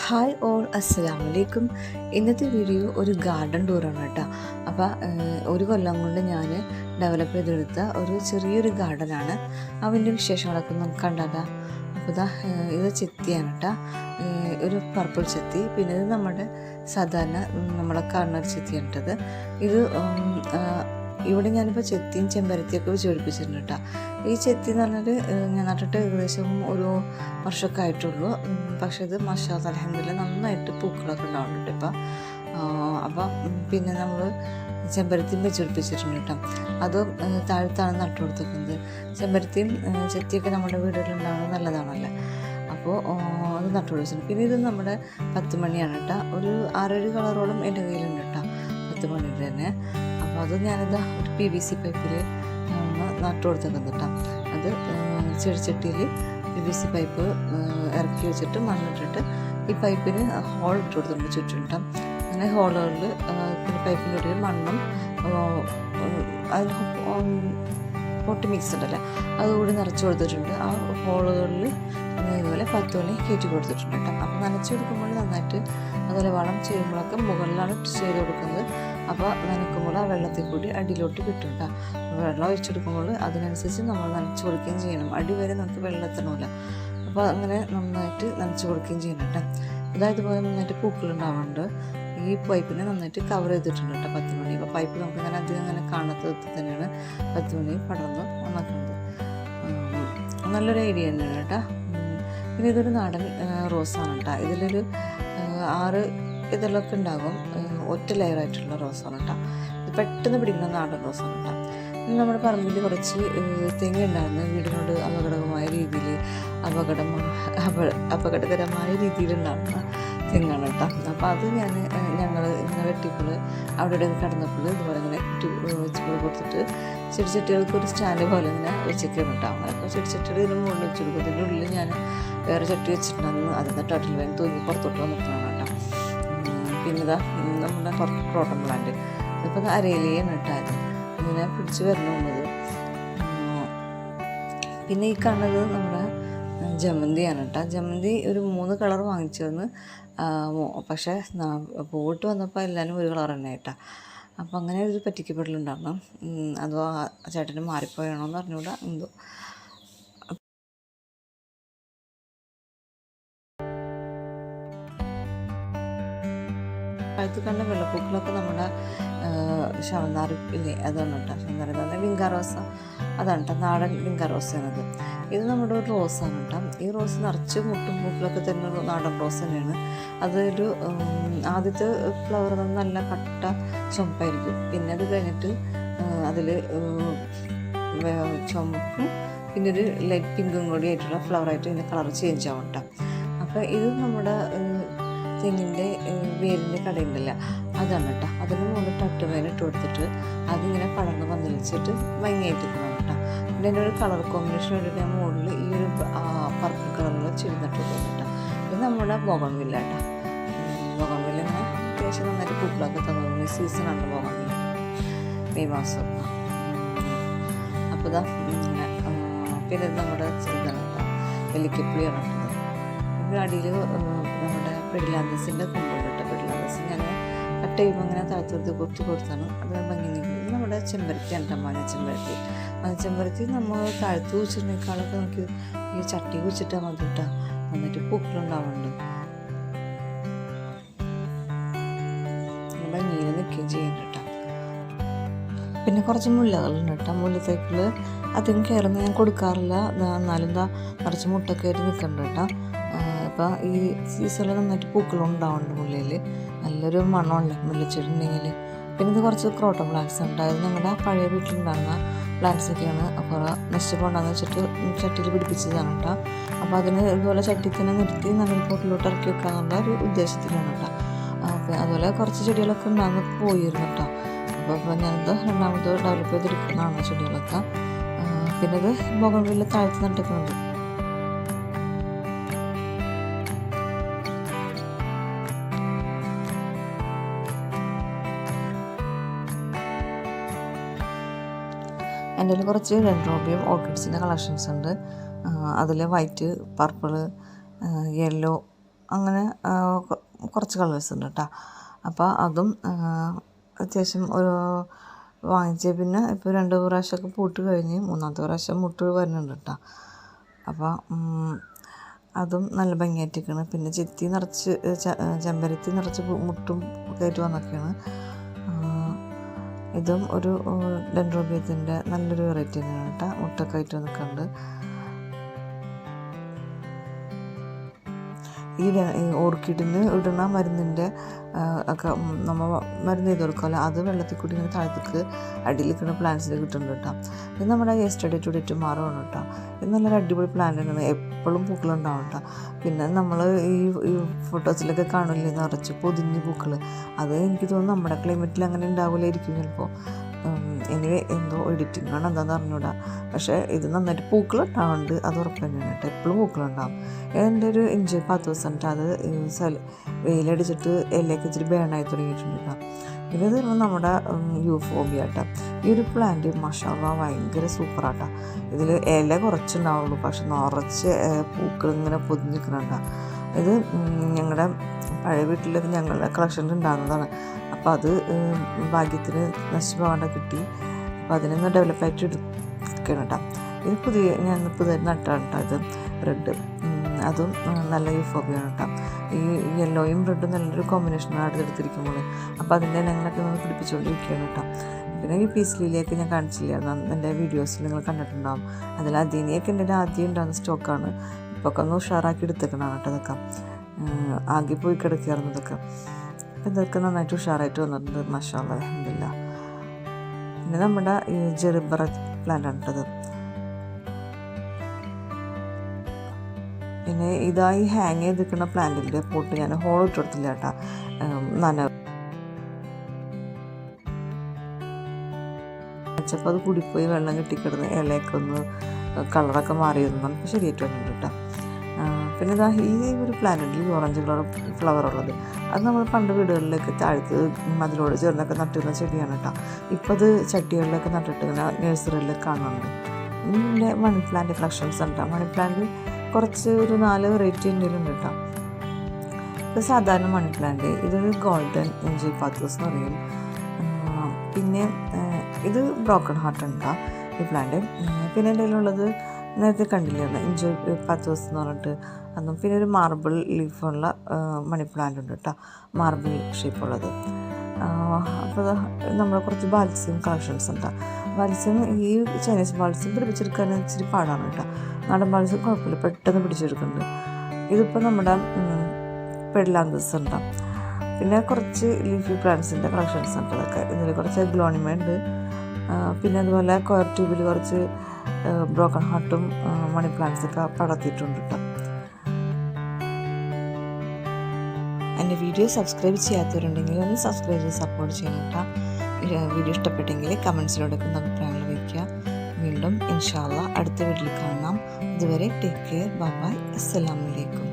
Hi all, അസ്സലാമു അലൈക്കും. ഇന്നത്തെ വീഡിയോ ഒരു ഗാർഡൻ ടൂറാണ് കേട്ടോ. അപ്പോൾ ഒരു കൊല്ലം കൊണ്ട് ഞാൻ ഡെവലപ്പ് ചെയ്തെടുത്ത ഒരു ചെറിയൊരു ഗാർഡനാണ്. അതിൻ്റെ വിശേഷങ്ങളൊക്കെ നമുക്ക് കണ്ടാകാം. അപ്പോൾ ഇത് ചെത്തിയാണ് കേട്ടോ, ഒരു പർപ്പിൾ ചെത്തി. പിന്നെ ഇത് നമ്മുടെ സാധാരണ നമ്മളെ കാണുന്ന ഒരു ചെത്തിയാണ് കേട്ടത്. ഇത് ഇവിടെ ഞാനിപ്പോൾ ചെത്തിയും ചെമ്പരത്തിയൊക്കെ വെച്ച് പിടിപ്പിച്ചിട്ടുണ്ട് കേട്ടോ. ഈ ചെത്തി എന്ന് പറഞ്ഞാൽ ഞാൻ നട്ടിട്ട് ഏകദേശം ഒരു വർഷമൊക്കെ ആയിട്ടുള്ളൂ. പക്ഷേ ഇത് മാഷാഅല്ലാഹ് അൽഹംദുലില്ലാഹ് നന്നായിട്ട് പൂക്കളൊക്കെ ഉണ്ടാവുന്നുണ്ട് ഇപ്പം. അപ്പം പിന്നെ നമ്മൾ ചെമ്പരത്തിയും വെച്ച് പിടിപ്പിച്ചിട്ടുണ്ട് കേട്ടോ. അതും താഴത്താണ് നട്ടു കൊടുത്തിരിക്കുന്നത്. ചെമ്പരത്തിയും ചെത്തിയൊക്കെ നമ്മുടെ വീടുകളിലുണ്ടാവുന്നത് നല്ലതാണല്ലോ. അപ്പോൾ അത് നട്ടു കൊടുത്തിട്ടുണ്ട്. പിന്നെ ഇത് നമ്മുടെ 10 മണിയാണ് കേട്ടോ. ഒരു 6-7 കളറോളം എൻ്റെ കയ്യിലുണ്ട് കേട്ടോ, 10 മണിയുടെ തന്നെ. അപ്പോൾ അത് ഞാനിതാ ഒരു PVC പൈപ്പിൽ നട്ടു കൊടുത്തേക്കുന്നത് കേട്ടോ. അത് ചെടിച്ചട്ടിയിൽ PVC പൈപ്പ് ഇറക്കി വെച്ചിട്ട് മണ്ണിട്ടിട്ട് ഈ പൈപ്പിന് ഹോൾ ഇട്ട് കൊടുത്തിട്ടുണ്ട് ചുറ്റും. അങ്ങനെ ഹോളുകളിൽ പിന്നെ പൈപ്പിൻ്റെ ഉള്ളിൽ മണ്ണും അതിൽ പൊട്ടി മിക്സ് ഉണ്ടല്ലോ അതുകൂടി നിറച്ച് കൊടുത്തിട്ടുണ്ട്. ആ ഹോളുകളിൽ ഇതുപോലെ 10 മണി കയറ്റി കൊടുത്തിട്ടുണ്ട് കേട്ടോ. അപ്പോൾ നനച്ച് കൊടുക്കുമ്പോൾ നന്നായിട്ട്, അതുപോലെ വളം ചെയ്യുമ്പോഴൊക്കെ മുകളിലാണ് ചെയ്ത് കൊടുക്കുന്നത്. അപ്പോൾ നനയ്ക്കുമ്പോൾ ആ വെള്ളത്തിൽ കൂടി അടിയിലോട്ട് കിട്ടും കേട്ടോ. വെള്ളം ഒഴിച്ചെടുക്കുമ്പോൾ അതിനനുസരിച്ച് നമ്മൾ നനച്ച് കൊടുക്കുകയും ചെയ്യണം. അടി വരെ നമുക്ക് വെള്ളം എത്തണമില്ല. അപ്പോൾ അങ്ങനെ നന്നായിട്ട് നനച്ച് കൊടുക്കുകയും ചെയ്യണം കേട്ടോ. അതായത് പോലെ നന്നായിട്ട് പൂക്കളുണ്ടാവുന്നുണ്ട്. ഈ പൈപ്പിനെ നന്നായിട്ട് കവർ ചെയ്തിട്ടുണ്ട് കേട്ടോ 10 മണി. അപ്പോൾ പൈപ്പ് നമുക്ക് അങ്ങനെ അധികം അങ്ങനെ കാണാത്ത വിധത്തിൽ തന്നെയാണ് 10 മണി പടർന്ന് നന്നാക്കുന്നത്. നല്ലൊരു ഐഡിയ തന്നെയാണ് കേട്ടോ. പിന്നെ ഇതൊരു നാടൻ റോസാണ് കേട്ടോ. ഇതിലൊരു 6 ഇതെല്ലൊക്കെ ഉണ്ടാകും. ഒറ്റ ലെയറായിട്ടുള്ള റോസാണ് കേട്ടോ. ഇത് പെട്ടെന്ന് പിടിക്കുന്ന നാടൻ റോസാണ് കേട്ടോ. പിന്നെ നമ്മുടെ പറമ്പിൽ കുറച്ച് തെങ്ങുണ്ടായിരുന്നു. വീടിനോട് അപകടകരമായ രീതിയിലുണ്ടാകുന്ന തെങ്ങാണ് കേട്ടോ. അപ്പോൾ അത് ഞങ്ങൾ ഇങ്ങനെ വെട്ടിപ്പോൾ അവിടെ ഇവിടെയൊക്കെ കടന്നപ്പോൾ ഇതുപോലെ ഇങ്ങനെ വെച്ച് കൊടുത്തിട്ട് ചെടിച്ചട്ടികൾക്ക് ഒരു സ്റ്റാൻഡ് പോലെ ഇങ്ങനെ വെച്ചൊക്കെയാണ് ഉണ്ടാവും. അപ്പോൾ ചെടിച്ചട്ടിയുടെ ഇതിന് മുകളിൽ വെച്ച് കൊടുക്കും. ഇതിൻ്റെ ഉള്ളിൽ ഞാൻ വേറെ ചട്ടി വെച്ചിട്ടുണ്ടെന്ന് അതിൻ്റെ ടോട്ടൽ വേഗം തൂങ്ങി പുറത്തോട്ട് വന്നിട്ടാണ് കേട്ടോ. പിന്നെ ഇതാ നമ്മുടെ ക്രോട്ടൺ പ്ലാന്റ് ഇപ്പോൾ അരയിലേയാണ് ഇട്ടായത്, ഇങ്ങനെ പിടിച്ച് വരണമുള്ളത്. പിന്നെ ഈ കാണുന്നത് നമ്മുടെ ജമന്തിയാണ് കേട്ടോ. ജമന്തി ഒരു 3 കളർ വാങ്ങിച്ചിരുന്നു. പക്ഷേ പോയിട്ട് വന്നപ്പോൾ എല്ലാവരും ഒരു കളർ തന്നെ കേട്ടോ. അപ്പോൾ അങ്ങനെ ഒരു പറ്റിക്കപ്പെടലുണ്ടായിരുന്നു. അതോ ആ ചേട്ടന് മാറിപ്പോയാണോ എന്ന് അറിഞ്ഞുകൂടാ എന്തോ. അടുത്ത് കണ്ട വെള്ളപ്പൂക്കളൊക്കെ നമ്മുടെ ശവന്നാർ ഇല്ലേ, അതാണ് കേട്ടോ. ശവന്നാർ എന്ന് പറഞ്ഞാൽ വിങ്കാറോസ, അതാണ് കേട്ടോ, നാടൻ വിങ്കാറോസയാണത്. ഇത് നമ്മുടെ ഒരു റോസാണ് കേട്ടോ. ഈ റോസ് നിറച്ച് മുട്ടും പൂക്കളൊക്കെ തന്നെ നാടൻ റോസ് തന്നെയാണ്. അതൊരു ആദ്യത്തെ ഫ്ലവർ നല്ല കട്ട ചുമപ്പായിരിക്കും. പിന്നെ അത് കഴിഞ്ഞിട്ട് അതിൽ ചുമപ്പും പിന്നെ ഒരു ലൈറ്റ് പിങ്കും കൂടി ആയിട്ടുള്ള ഫ്ലവറായിട്ട് ഇതിൻ്റെ കളർ ചേഞ്ച് ആവും കേട്ടോ. അപ്പോൾ ഇത് നമ്മുടെ തെങ്ങിൻ്റെ വേരിൻ്റെ കടയുണ്ടല്ല, അതാണ് കേട്ടോ. അതിന് മുകളിൽ തട്ടുവേന ഇട്ട് കൊടുത്തിട്ട് അതിങ്ങനെ പടർന്ന് പന്തലിച്ചിട്ട് ഭംഗിയായിട്ട് നിൽക്കണം കേട്ടോ. പിന്നെ എൻ്റെ ഒരു കളർ കോമ്പിനേഷൻ വേണ്ടിയിട്ട് ഞാൻ മുകളിൽ ഈ ഒരു പർപ്പിൾ കളറിൽ ചെടി നട്ടിട്ടുണ്ട് കേട്ടോ. ഇത് നമ്മുടെ ബോഗൺവില്ല കേട്ടോ. ബോഗൺവില്ല ഇങ്ങനെ അത്യാവശ്യം നന്നായിട്ട് പൂക്കളൊക്കെ തന്നു. ഈ സീസണാണ് ബോഗൺവില്ല, മെയ് മാസം. അപ്പോൾ ഇതാ ഇങ്ങനെ പിന്നെ നമ്മുടെ ഇതാണ് കേട്ടോ, വെല്ലിക്കപ്പുളിയാണ് കേട്ടത്. അടിയിൽ നമ്മുടെ പെഡിലാന്തസിൻ്റെ കൊമ്പുണ്ട് കേട്ടോ. പെഡിലാന്തസ് ഞാൻ കട്ട് ചെയ്യുമ്പോൾ അങ്ങനെ താഴ്ത്തെടുത്ത് കൊടുത്താണ് അത് ഭംഗി നിൽക്കുന്നത്. നമ്മുടെ ചെമ്പരത്തിയാണ് കേട്ടോ, ചെമ്പരത്തി നമ്മൾ താഴ്ത്ത് കുഴിച്ചിട്ടുണ്ടെക്കാളൊക്കെ നമുക്ക് ഈ ചട്ടി കുഴിച്ചിട്ടാൽ മതി കേട്ടോ. എന്നിട്ട് പൂക്കളുണ്ടാവുന്നുണ്ട്, ഭംഗിയിൽ നിൽക്കുകയും ചെയ്യുന്നുണ്ട് കേട്ടോ. പിന്നെ കുറച്ച് മുല്ലകളുണ്ട് കേട്ടോ. മുല്ലത്തേക്കിൽ അധികം കയറുന്ന ഞാൻ കൊടുക്കാറില്ല. എന്നാലും നിറച്ച് മുട്ടൊക്കെ ആയിട്ട് നിൽക്കുന്നുണ്ട് കേട്ടോ. അപ്പോൾ ഈ സീസണിൽ നന്നായിട്ട് പൂക്കളുണ്ടാവുന്നുണ്ട് മുല്ലയിൽ. നല്ലൊരു മണമുണ്ട് മുല്ലച്ചെടി ഉണ്ടെങ്കിൽ. പിന്നെ ഇത് കുറച്ച് ക്രോട്ടൺ പ്ലാന്റ്സ് ഉണ്ട്. അത് ഞങ്ങളുടെ പഴയ വീട്ടിലുണ്ടാകുന്ന പ്ലാന്റ്സൊക്കെയാണ്. അപ്പോൾ നഷ്ടപ്പെടാന്ന് വെച്ചിട്ട് ചട്ടിയിൽ പിടിപ്പിച്ചതാണ് കേട്ടോ. അപ്പോൾ അതിന് ഇതുപോലെ ചട്ടി തന്നെ നിർത്തി നല്ലൊരു പോട്ടിലോട്ട് ഇറക്കി വെക്കാനുള്ള ഒരു ഉദ്ദേശത്തിലാണ് കേട്ടോ. അപ്പോൾ അതുപോലെ കുറച്ച് ചെടികളൊക്കെ ഉണ്ടാകുന്ന പോയിരുന്നു കേട്ടോ. അപ്പോൾ ഞാനിത് രണ്ടാമത് ഡെവലപ്പ് ചെയ്തെടുക്കുന്നതാണ് ചെടികളൊക്കെ. പിന്നെ ഇത് ബോഗൺവില്ല താഴ്ത്തി നട്ടിട്ടുണ്ട്. എൻ്റെ കയ്യിൽ കുറച്ച് ഡെൻഡ്രോബിയം ഓർക്കിഡ്സിൻ്റെ കളക്ഷൻസ് ഉണ്ട്. അതിൽ വൈറ്റ്, പർപ്പിള്, യെല്ലോ, അങ്ങനെ കുറച്ച് കളേഴ്സ് ഉണ്ട് കേട്ടോ. അപ്പോൾ അതും അത്യാവശ്യം ഒരു വാങ്ങിച്ച് പിന്നെ ഇപ്പോൾ 2 പ്രാവശ്യമൊക്കെ പൂട്ട് കഴിഞ്ഞ് 3ാമത്തെ പ്രാവശ്യം മുട്ട് വരുന്നുണ്ട് കേട്ടോ. അപ്പോൾ അതും നല്ല ഭംഗിയായിട്ടിരിക്കണം. പിന്നെ ചെത്തി നിറച്ച് ചെമ്പരത്തി നിറച്ച് മുട്ടും ഒക്കെ ആയിട്ട് വന്നൊക്കെയാണ്. ഇതും ഒരു ഡെൻഡ്രോബിയത്തിൻ്റെ നല്ലൊരു വെറൈറ്റി തന്നെയാണ് കേട്ടോ. മുട്ടൊക്കെ ആയിട്ട് വന്നിട്ടുണ്ട്. ഈ ഓർക്കിഡിന് ഇടുന്ന മരുന്നിൻ്റെ ഒക്കെ നമ്മൾ മരുന്ന് ചെയ്ത് കൊടുക്കുമല്ലോ, അത് വെള്ളത്തിൽ കൂടി ഇങ്ങനെ താഴത്തേക്ക് അടിയിൽ നിൽക്കുന്ന പ്ലാന്റ്സിൽ കിട്ടുന്നുണ്ട് കേട്ടോ. ഇത് നമ്മുടെ യെസ്റ്റർഡേ ടു ഡേ ടുമാറോ ആണ് കേട്ടോ. ഇത് നല്ലൊരു അടിപൊളി പ്ലാന്റ് ആണ്, എപ്പോഴും പൂക്കളുണ്ടാവും കേട്ടോ. പിന്നെ നമ്മൾ ഈ ഫോട്ടോസിലൊക്കെ കാണില്ലേ നിറച്ച് പൊതിഞ്ഞ് പൂക്കൾ, അത് എനിക്ക് തോന്നുന്നു നമ്മുടെ ക്ലൈമറ്റിൽ അങ്ങനെ ഉണ്ടാവില്ലായിരിക്കും ചിലപ്പോൾ. എനിവേ എന്തോ എഡിറ്റിംഗ് ആണ് എന്താണെന്ന് അറിഞ്ഞൂടാ. പക്ഷേ ഇത് നന്നായിട്ട് പൂക്കളുണ്ടാവുന്നുണ്ട്, അത് ഉറപ്പ് തന്നെയാണ് കേട്ടോ. എപ്പോഴും പൂക്കളുണ്ടാവും. എൻ്റെ ഒരു എൻജോയ് 10 ദിവസം അത് വെയിലടിച്ചിട്ട് ഇലയൊക്കെ ഇച്ചിരി ബേണായി തുടങ്ങിയിട്ടുണ്ട് കേട്ടോ. പിന്നെ ഇത് നമ്മുടെ യൂഫോബിയ കേട്ടോ. ഈ ഒരു പ്ലാന്റ് മാഷാഅല്ലാഹ് ഭയങ്കര സൂപ്പറാട്ടോ. ഇതിൽ ഇല കുറച്ചുണ്ടാവുള്ളൂ, പക്ഷെ നിറച്ച് പൂക്കൾ ഇങ്ങനെ പൊതിഞ്ഞ് നിൽക്കുന്നുണ്ടാവും. ഇത് ഞങ്ങളുടെ പഴയ വീട്ടിലൊക്കെ ഞങ്ങളുടെ കളക്ഷനിൽ ഉണ്ടാകുന്നതാണ്. അപ്പോൾ അത് ഭാഗ്യത്തിന് നശിച്ചു പോകാണ്ട് കിട്ടി. അപ്പോൾ അതിനൊന്ന് ഡെവലപ്പായിട്ട് എടുക്കണം കേട്ടോ. ഇത് ഞാൻ പുതിയ നട്ടാണ് കേട്ടോ. ഇത് റെഡ്, അതും നല്ല യൂഫോബിയാണ് കേട്ടോ. ഈ യെല്ലോയും റെഡും നല്ലൊരു കോമ്പിനേഷനാണ് അടുത്തെടുത്തിരിക്കുമ്പോൾ. അപ്പോൾ അതിൻ്റെ ഞങ്ങളൊക്കെ ഒന്ന് പിടിപ്പിച്ചുകൊണ്ടിരിക്കുകയാണ് കേട്ടോ. പിന്നെ ഈ പീസ് ലിലിയൊക്കെ ഞാൻ കാണിച്ചില്ലായിരുന്നു, എൻ്റെ വീഡിയോസിൽ നിങ്ങൾ കണ്ടിട്ടുണ്ടാകും. അതിൽ അദീനിയൊക്കെ എൻ്റെ ആദ്യം ഉണ്ടാകുന്ന സ്റ്റോക്കാണ്. ഇപ്പോൾ ഒക്കെ ഒന്ന് ഉഷാറാക്കി എടുത്തേക്കണതാണ് കേട്ടോ. ഇതൊക്കെ ആകെ പോയി കിടക്കുകയായിരുന്നു ഇതൊക്കെ. ഇതൊക്കെ നന്നായിട്ട് ഉഷാറായിട്ട് വന്നിട്ടുണ്ട് മാഷാഅല്ലാഹ് അൽഹംദുലില്ലാഹ്. പിന്നെ നമ്മുടെ ഈ ജെറിബറ പ്ലാന്റ് ആണ് കേട്ടത്. പിന്നെ ഇതായി ഹാങ് ചെയ്ത് നിൽക്കുന്ന പ്ലാന്റിൻ്റെ പോട്ട് ഞാൻ ഹോൾ ഇട്ട് കൊടുത്തില്ല കേട്ടോ. വെച്ചപ്പോൾ അത് കൂടിപ്പോയി വെള്ളം കെട്ടിക്കിടന്ന് ഇലയൊക്കെ ഒന്ന് കളറൊക്കെ മാറിയൊന്നും ഇപ്പോൾ ശരിയായിട്ട് വന്നിട്ടുണ്ട് കേട്ടോ. പിന്നെ ഇതാ ഈ ഒരു പ്ലാന്റ് ഓറഞ്ച് കളർ ഫ്ലവർ ഉള്ളത്, അത് നമ്മൾ പണ്ട് വീടുകളിലൊക്കെ താഴത്ത് മതിലോട് ചേർന്നൊക്കെ നട്ടിരുന്ന ചെടിയാണ് കേട്ടോ. ഇപ്പോൾ അത് ചട്ടികളിലൊക്കെ നട്ടിട്ട് ഇങ്ങനെ നഴ്സറികളിലൊക്കെ കാണുന്നുണ്ട്. ഇതിൻ്റെ മണി പ്ലാന്റ് കളക്ഷൻസ് ഉണ്ട്. മണി പ്ലാന്റ് കുറച്ച് ഒരു 4 വെറൈറ്റി ഉണ്ട് കേട്ടോ. ഇത് സാധാരണ മണി പ്ലാന്റ്, ഇതൊരു ഗോൾഡൻ എൻജോയ് പാത്തോസ് എന്ന് പറയും. പിന്നെ ഇത് ബ്രോക്കൺ ഹാർട്ട് ഉണ്ടാ ഈ പ്ലാന്റ്. പിന്നെ എൻ്റെ കയ്യിലുള്ളത് നേരത്തെ കണ്ടില്ലായിരുന്നു എൻജോയ് പാത്തോസ് എന്ന് പറഞ്ഞിട്ട് അതും. പിന്നെ ഒരു മാർബിൾ ലീഫുള്ള മണി പ്ലാന്റ് ഉണ്ട് കേട്ടോ, മാർബിൾ ഷേപ്പുള്ളത്. അപ്പോൾ നമ്മൾ കുറച്ച് ബാൽസ്യം കളക്ഷൻസ് ഉണ്ട്. ബാൽസ്യം ഈ ചൈനീസ് ബാൽസ്യം പിടിപ്പിച്ചെടുക്കാൻ ഇച്ചിരി പാടാണ് കേട്ടോ. നാടൻ ബാൽസ്യം കുഴപ്പമില്ല, പെട്ടെന്ന് പിടിച്ചെടുക്കുന്നുണ്ട്. ഇതിപ്പോൾ നമ്മുടെ പെഡ്ലാന്തസ് ഉണ്ട്. പിന്നെ കുറച്ച് ലീഫി പ്ലാന്റ്സിൻ്റെ കളക്ഷൻസ് ഉണ്ട്. അതൊക്കെ ഇതിൽ കുറച്ച് ഗ്ലോണിമ ഉണ്ട്. പിന്നെ അതുപോലെ കോയർ ട്യൂബിൽ കുറച്ച് ബ്രോക്കൺ ഹാർട്ടും മണി പ്ലാന്റ്സൊക്കെ പടർത്തിയിട്ടുണ്ട് കേട്ടോ. എൻ്റെ വീഡിയോ സബ്സ്ക്രൈബ് ചെയ്യാത്തവരുണ്ടെങ്കിൽ ഒന്ന് സബ്സ്ക്രൈബ് ചെയ്ത് സപ്പോർട്ട് ചെയ്യണം കേട്ടോ. വീഡിയോ ഇഷ്ടപ്പെട്ടെങ്കിൽ കമൻസിലൂടെ അഭിപ്രായങ്ങൾ വയ്ക്കുക. വീണ്ടും ഇൻഷാ അല്ലാഹ് അടുത്ത വീഡിയോയിൽ കാണാം. അതുവരെ ടേക്ക് കെയർ, ബൈ ബൈ, അസ്സലാമു അലൈക്കും.